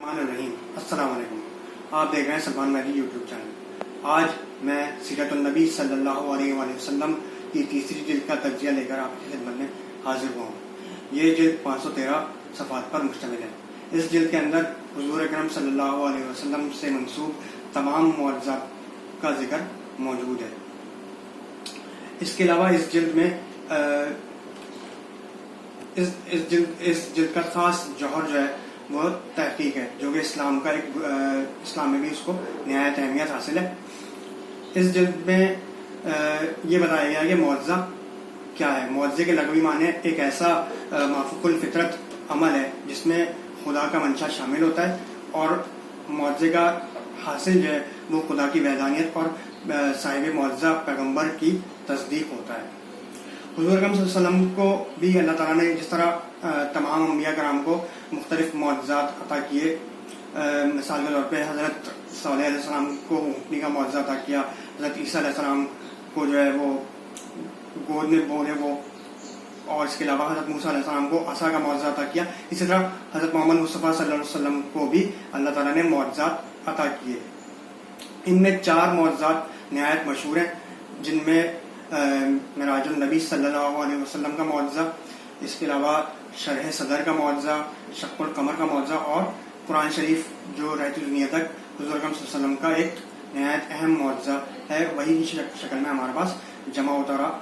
السلام علیکم. آپ دیکھ رہے ہیں سلمان مہدی یوٹیوب چینل. آج میں سیرت النبی صلی اللہ علیہ وآلہ وسلم کی تیسری جلد کا تجزیہ لے کر آپ کی خدمت میں حاضر ہوا ہوں. یہ جلد 513 صفحات پر مشتمل ہے. اس جلد کے اندر حضور اکرم صلی اللہ علیہ وسلم سے منسوب تمام معجزات کا ذکر موجود ہے. اس کے علاوہ اس جلد میں اس جلد کا خاص جوہر جو ہے وہ تحقیق ہے، جو کہ اسلام میں بھی اس کو نہایت اہمیت حاصل ہے. اس جلد میں یہ بتایا گیا کہ معجزہ کیا ہے. معجزے کے لغوی معنی ایک ایسا مافوق الفطرت عمل ہے جس میں خدا کا منشا شامل ہوتا ہے، اور معجزے کا حاصل جو ہے وہ خدا کی وحدانیت اور صاحب معجزہ پیغمبر کی تصدیق ہوتا ہے. حضور اکرم صلی اللہ علیہ وسلم کو بھی اللہ تعالیٰ نے جس طرح تمام انبیاء کرام کو مختلف معجزات عطا کیے، مثال کے طور پہ حضرت صالح علیہ السلام کو اونٹنی کا معجزہ عطا کیا، حضرت عیسیٰ علیہ السلام کو جو ہے وہ گود میں بولے وہ، اور اس کے علاوہ حضرت موسیٰ علیہ السلام کو عصا کا معجزہ عطا کیا. اسی طرح حضرت محمد مصطفیٰ صلی اللہ علیہ وسلم کو بھی اللہ تعالیٰ نے معجزات عطا کیے. ان میں 4 معجزات نہایت مشہور ہیں، جن میں معراج النبی صلی اللہ علیہ وسلم کا معجزہ، اس کے علاوہ شرح صدر کا معجزہ، شق القمر کا معجزہ، اور قرآن شریف جو رہتی دنیا تک حضور اکرم صلی اللہ علیہ وسلم کا ایک نہایت اہم معجزہ ہے، وہی شکل میں ہمارے پاس جمع ہوتا رہا.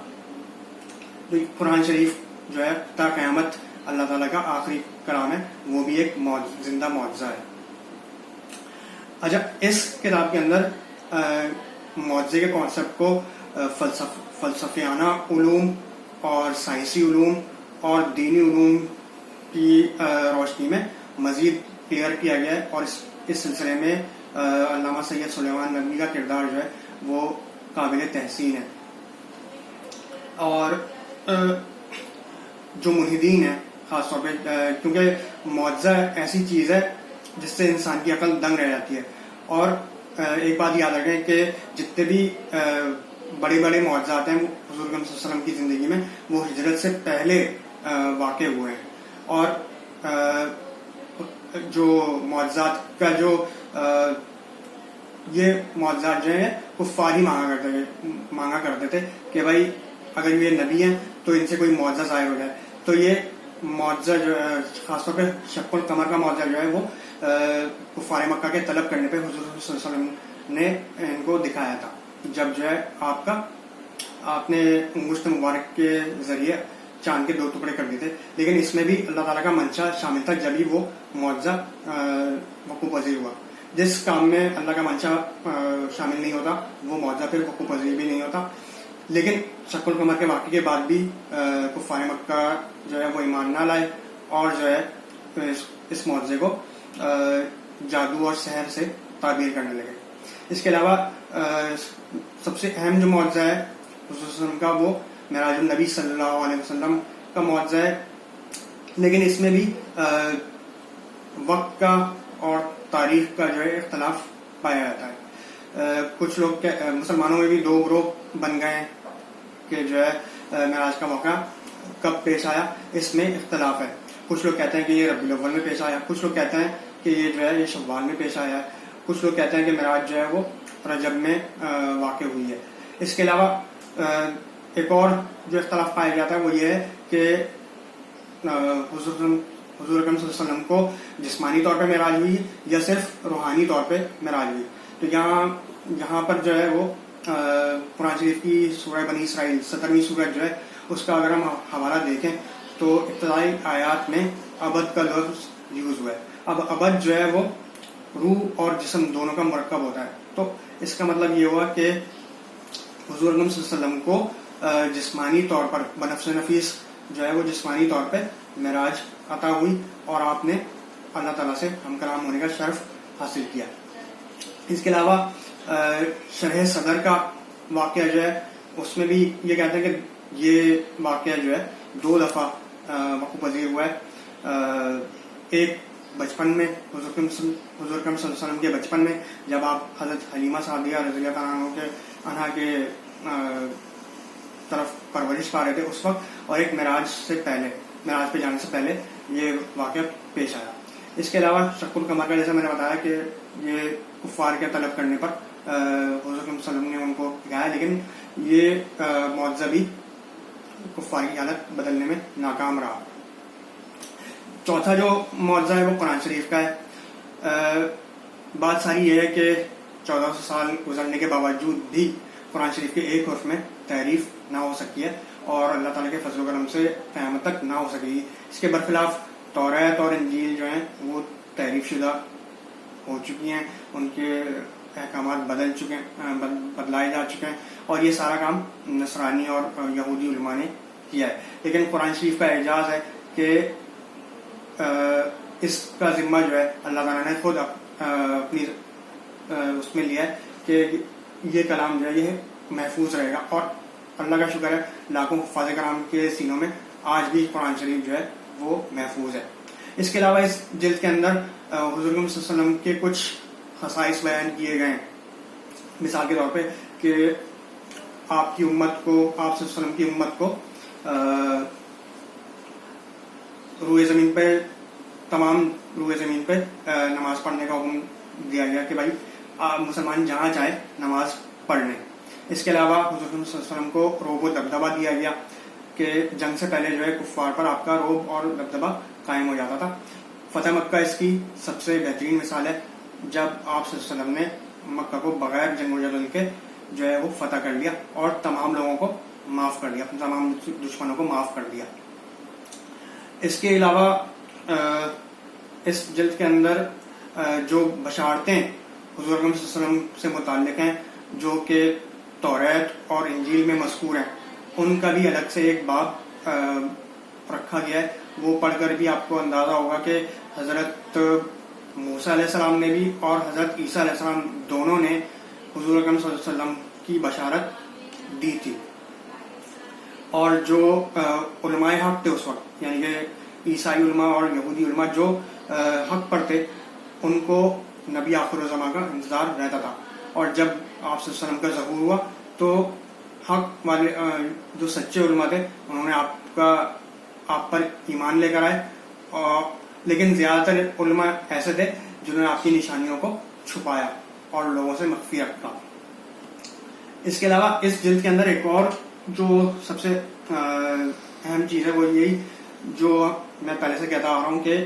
قرآن شریف جو ہے تا قیامت اللہ تعالیٰ کا آخری کلام ہے، وہ بھی ایک زندہ معجزہ ہے. اچھا، اس کتاب کے اندر معجزے کے کانسیپٹ کو فلسفیانہ علوم اور سائنسی علوم اور دینی علوم کی روشنی میں مزید کلیئر کیا گیا ہے، اور اس سلسلے میں علامہ سید سلیمان ندوی کا کردار جو ہے وہ قابل تحسین ہے. اور جو ملحدین ہیں خاص طور پہ، کیونکہ معجزہ ایسی چیز ہے جس سے انسان کی عقل دنگ رہ جاتی ہے. اور ایک بات یاد رکھیں کہ جتنے بھی بڑے بڑے معجزات ہیں وہ حضور صلی اللہ علیہ وسلم کی زندگی میں وہ ہجرت سے پہلے واقع ہوئے ہیں. اور جو معجزات کا جو یہ معجزات جو ہیں کفار ہی مانگا کرتے تھے کہ بھائی اگر یہ نبی ہیں تو ان سے کوئی معجزہ ظاہر ہو جائے. تو یہ معجزہ جو خاص طور پہ شق القمر کا معجزہ جو ہے وہ کفار مکہ کے طلب کرنے پہ حضور صلی اللہ علیہ وسلم نے ان کو دکھایا تھا، جب جو ہے آپ نے انگشت مبارک کے ذریعے چاند کے 2 ٹکڑے کر دیے تھے. لیکن اس میں بھی اللہ تعالیٰ کا منشا شامل تھا، جبھی وہ معجزہ وقوع پذیر ہوا. جس کام میں اللہ کا منشا شامل نہیں ہوتا وہ معجزہ پھر وقوع پذیر بھی نہیں ہوتا. لیکن شق القمر کے واقعے کے بعد بھی کفار مکہ جو ہے وہ ایمان نہ لائے، اور جو ہے اس معجزے کو جادو اور سحر سے تعبیر کرنے لگے. اس کے علاوہ سب سے اہم جو معجزہ ہے حضور صلی اللہ علیہ وسلم کا وہ معراج النبی صلی اللہ علیہ وسلم کا معجزہ ہے. لیکن اس میں بھی وقت کا اور تاریخ کا جو ہے اختلاف پایا جاتا ہے. کچھ لوگ مسلمانوں میں بھی 2 گروہ بن گئے ہیں کہ جو ہے معراج کا موقع کب پیش آیا، اس میں اختلاف ہے. کچھ لوگ کہتے ہیں کہ یہ ربیع الاول میں پیش آیا، کچھ لوگ کہتے ہیں کہ یہ جو ہے یہ شوال میں پیش آیا ہے، کچھ لوگ کہتے ہیں کہ معراج جو ہے وہ رجب میں واقع ہوئی ہے. اس کے علاوہ ایک اور جو اختلاف پایا جاتا ہے وہ یہ ہے کہ حضور اکرم صلی اللہ علیہ وسلم کو جسمانی طور پہ معراج ہوئی یا صرف روحانی طور پہ معراج ہوئی. تو یہاں پر جو ہے وہ قرآن شریف کی سورہ بنی اسرائیل 17ویں سورہ جو ہے اس کا اگر ہم حوالہ دیکھیں تو ابتدائی آیات میں ابد کا لفظ یوز ہوا ہے. اب ابد جو ہے وہ روح اور جسم دونوں کا مرکب ہوتا ہے. تو اس کا مطلب یہ ہوا کہ حضور اکرم صلی اللہ علیہ وسلم کو جسمانی طور پر بنفس نفیس جو ہے وہ جسمانی طور پہ معراج عطا ہوئی، اور آپ نے اللہ تعالیٰ سے ہم کلام ہونے کا شرف حاصل کیا. اس کے علاوہ شرح صدر کا واقعہ جو ہے اس میں بھی یہ کہتے ہیں کہ یہ واقعہ جو ہے 2 دفعہ وقوع پذیر ہوا ہے. ایک بچپن میں حضور اکرم صلی اللہ علیہ وسلم کے بچپن میں، جب آپ حضرت حلیمہ سعدیہ رضی اللہ عنہا کے طرف پرورش پا رہے تھے اس وقت، اور ایک معراج پہ جانے سے پہلے یہ واقعہ پیش آیا. اس کے علاوہ شق القمر کا جیسا میں نے بتایا کہ یہ کفار کے طلب کرنے پر حضور صلی اللہ علیہ وسلم نے ان کو دکھایا، لیکن یہ معجزہ بھی کفار کی حالت بدلنے میں ناکام رہا۔ چوتھا جو معجزہ ہے وہ قرآن شریف کا ہے۔ بات ساری یہ ہے کہ 1400 سال گزرنے کے باوجود بھی قرآن شریف کے ایک حرف میں تحریف نہ ہو سکی ہے، اور اللہ تعالیٰ کے فضل و کرم سے قیامت تک نہ ہو سکے گی۔ اس کے برخلاف توریت اور انجیل جو ہیں وہ تحریف شدہ ہو چکی ہیں، ان کے احکامات بدلائے جا چکے ہیں، اور یہ سارا کام نصرانی اور یہودی علماء نے کیا ہے۔ لیکن قرآن شریف کا اعجاز ہے کہ اس کا ذمہ جو ہے اللہ تعالیٰ نے خود اپنی اس میں لیا ہے کہ یہ کلام جو ہے یہ محفوظ رہے گا، اور اللہ کا شکر ہے لاکھوں حفاظ کرام کے سینوں میں آج بھی قرآن شریف جو ہے وہ محفوظ ہے۔ اس کے علاوہ اس جلد کے اندر حضور صلی اللہ علیہ وسلم کے کچھ خصائص بیان کیے گئے ہیں، مثال کے طور پہ کہ آپ کی امت کو، آپ صلی اللہ علیہ وسلم کی امت کو تمام روئے زمین پہ نماز پڑھنے کا حکم دیا گیا کہ بھائی مسلمان جہاں چاہے نماز پڑھ لیں۔ اس کے علاوہ حضور صلی اللہ علیہ وسلم کو رعب و دبدبہ دیا گیا کہ جنگ سے پہلے جو ہے کفار پر آپ کا رعب اور دبدبہ قائم ہو جاتا تھا۔ فتح مکہ اس کی سب سے بہترین مثال ہے، جب آپ صلی اللہ علیہ وسلم نے مکہ کو بغیر جنگ و جدل کے جو ہے وہ فتح کر لیا اور تمام لوگوں کو معاف کر دیا، تمام دشمنوں کو معاف کر دیا۔ اس کے علاوہ اس جلد کے اندر جو بشارتیں حضور صلی اللہ علیہ وسلم سے متعلق ہیں جو کہ توریت اور انجیل میں مذکور ہیں، ان کا بھی الگ سے ایک باب رکھا گیا ہے۔ وہ پڑھ کر بھی آپ کو اندازہ ہوگا کہ حضرت موسیٰ علیہ السلام نے بھی اور حضرت عیسیٰ علیہ السلام دونوں نے حضور اکرم صلی اللہ علیہ وسلم کی بشارت دی تھی، اور جو علماء حق تھے اس وقت، یعنی کہ عیسائی علماء اور یہودی علماء جو حق پر تھے، ان کو نبی آخر الزماں کا انتظار رہتا تھا، اور جب آپ صلی اللہ علیہ وسلم کا ظہور ہوا تو حق والے جو سچے علماء تھے انہوں نے آپ پر ایمان لے کر آئے، لیکن زیادہ تر علماء ایسے تھے جنہوں نے آپ کی نشانیوں کو چھپایا اور لوگوں سے مخفی رکھا۔ اس کے علاوہ اس جلد کے اندر ایک اور جو سب سے اہم چیز ہے وہ یہی جو میں پہلے سے کہتا آ رہا ہوں کہ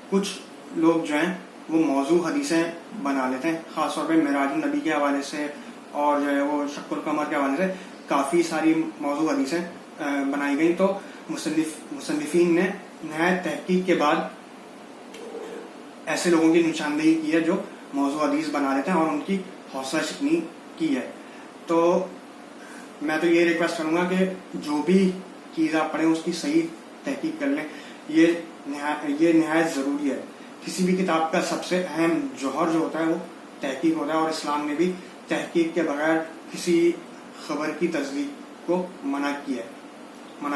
کچھ لوگ جو ہیں وہ موضوع حدیثیں بنا لیتے ہیں، خاص طور پہ معراج النبی کے حوالے سے اور جو ہے وہ شق القمر کے حوالے سے کافی ساری موضوع حدیثیں بنائی گئی۔ تو مصنفین نے نہایت تحقیق کے بعد ایسے لوگوں کی نشاندہی کی ہے جو موضوع حدیث بنا لیتے ہیں اور ان کی حوصلہ شکنی کی ہے۔ تو میں تو یہ ریکویسٹ کروں گا کہ جو بھی چیز آپ پڑھیں اس کی صحیح تحقیق کر لیں، یہ نہایت ضروری ہے۔ کسی بھی کتاب کا سب سے اہم جوہر جو ہوتا ہے وہ تحقیق ہوتا ہے، اور اسلام نے بھی تحقیق کے بغیر کسی خبر کی تصدیق کو منع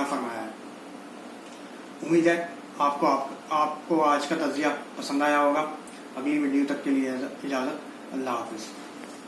فرمایا ہے۔ امید ہے آپ کو آج کا تجزیہ پسند آیا ہوگا۔ اگلی ویڈیو تک کے لیے اجازت، اللہ حافظ۔